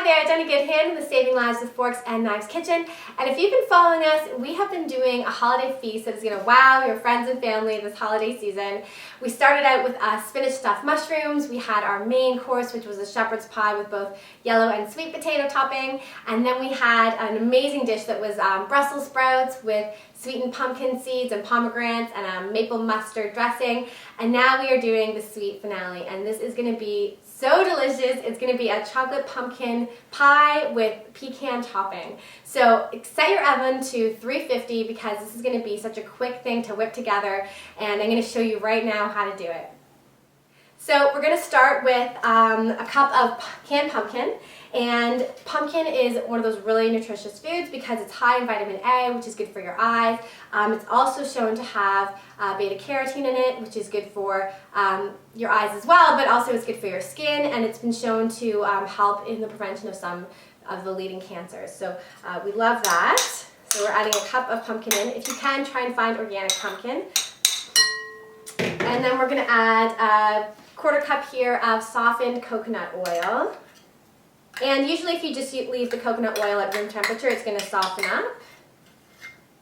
Hi there, Jenny Goodhand with Saving Lives with Forks and Knives Kitchen. And if you've been following us, we have been doing a holiday feast that is going to wow your friends and family this holiday season. We started out with spinach stuffed mushrooms. We had our main course, which was a shepherd's pie with both yellow and sweet potato topping. And then we had an amazing dish that was Brussels sprouts with sweetened pumpkin seeds and pomegranates and a maple mustard dressing. And now we are doing the sweet finale. And this is going to be so delicious. It's going to be a chocolate pumpkin pie with pecan topping. So set your oven to 350 because this is going to be such a quick thing to whip together, and I'm going to show you right now how to do it. So we're going to start with a cup of canned pumpkin, and pumpkin is one of those really nutritious foods because it's high in vitamin A, which is good for your eyes. It's also shown to have beta-carotene in it, which is good for your eyes as well, but also it's good for your skin, and it's been shown to help in the prevention of some of the leading cancers. So we love that. So we're adding a cup of pumpkin in. If you can, try and find organic pumpkin. And then we're going to add a quarter cup here of softened coconut oil. And usually if you just leave the coconut oil at room temperature, it's going to soften up.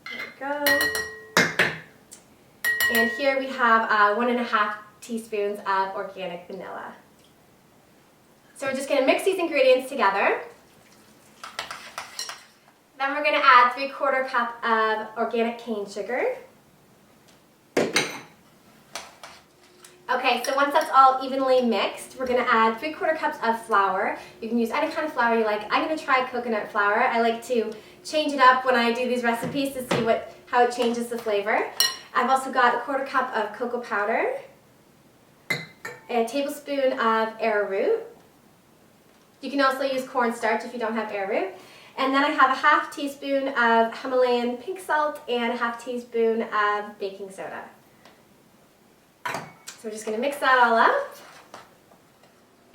There we go. And here we have 1.5 teaspoons of organic vanilla. So we're just going to mix these ingredients together. Then we're going to add 3/4 cup of organic cane sugar. Okay, so once that's all evenly mixed, we're going to add 3/4 cups of flour. You can use any kind of flour you like. I'm going to try coconut flour. I like to change it up when I do these recipes to see how it changes the flavor. I've also got a 1/4 cup of cocoa powder, a tablespoon of arrowroot. You can also use cornstarch if you don't have arrowroot. And then I have a 1/2 teaspoon of Himalayan pink salt and a 1/2 teaspoon of baking soda. So we're just going to mix that all up.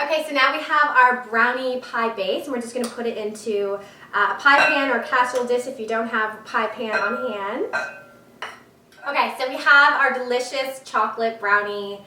Okay, so now we have our brownie pie base, and we're just going to put it into a pie pan or casserole dish if you don't have a pie pan on hand. Okay, so we have our delicious chocolate brownie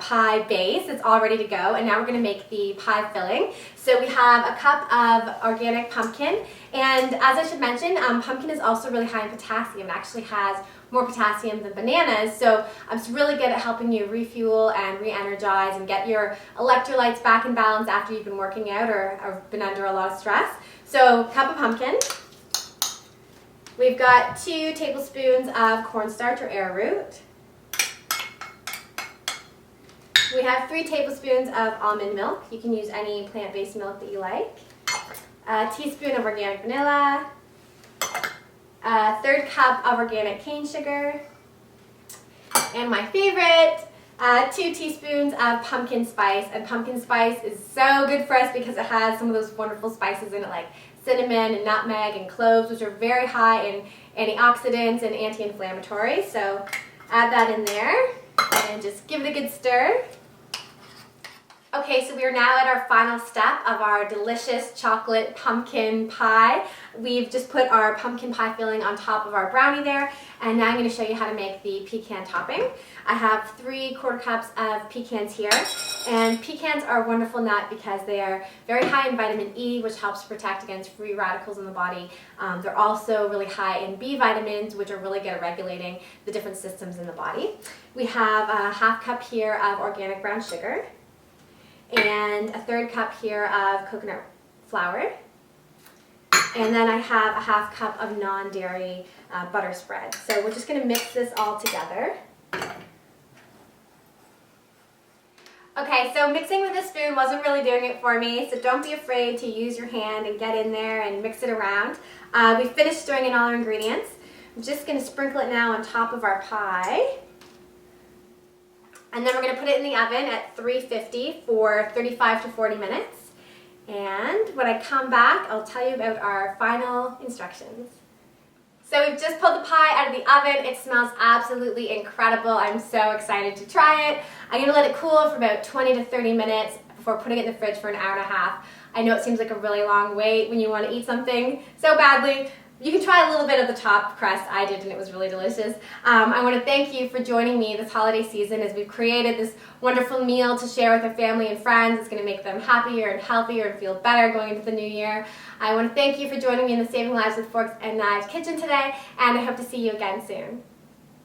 pie base. It's all ready to go, and now we're going to make the pie filling. So we have a cup of organic pumpkin, and as I should mention, pumpkin is also really high in potassium. It actually has more potassium than bananas, so it's really good at helping you refuel and re-energize and get your electrolytes back in balance after you've been working out or been under a lot of stress. So cup of pumpkin. We've got 2 tablespoons of cornstarch or arrowroot. We have 3 tablespoons of almond milk. You can use any plant-based milk that you like. A teaspoon of organic vanilla. A 1/3 cup of organic cane sugar. And my favorite, 2 teaspoons of pumpkin spice. And pumpkin spice is so good for us because it has some of those wonderful spices in it like cinnamon and nutmeg and cloves, which are very high in antioxidants and anti-inflammatory. So add that in there and just give it a good stir. Okay, so we are now at our final step of our delicious chocolate pumpkin pie. We've just put our pumpkin pie filling on top of our brownie there, and now I'm going to show you how to make the pecan topping. I have 3/4 cups of pecans here, and pecans are a wonderful nut because they are very high in vitamin E, which helps protect against free radicals in the body. They're also really high in B vitamins, which are really good at regulating the different systems in the body. We have a 1/2 cup here of organic brown sugar, and a 1/3 cup here of coconut flour. And then I have a 1/2 cup of non-dairy butter spread. So we're just going to mix this all together. Okay, so mixing with a spoon wasn't really doing it for me, so don't be afraid to use your hand and get in there and mix it around. We finished stirring in all our ingredients. I'm just going to sprinkle it now on top of our pie. And then we're going to put it in the oven at 350 for 35 to 40 minutes. And when I come back, I'll tell you about our final instructions. So we've just pulled the pie out of the oven. It smells absolutely incredible. I'm so excited to try it. I'm going to let it cool for about 20 to 30 minutes before putting it in the fridge for an hour and a half. I know it seems like a really long wait when you want to eat something so badly. You can try a little bit of the top crust. I did, and it was really delicious. I want to thank you for joining me this holiday season as we've created this wonderful meal to share with our family and friends. It's going to make them happier and healthier and feel better going into the new year. I want to thank you for joining me in the Saving Lives with Forks and Knives kitchen today, and I hope to see you again soon.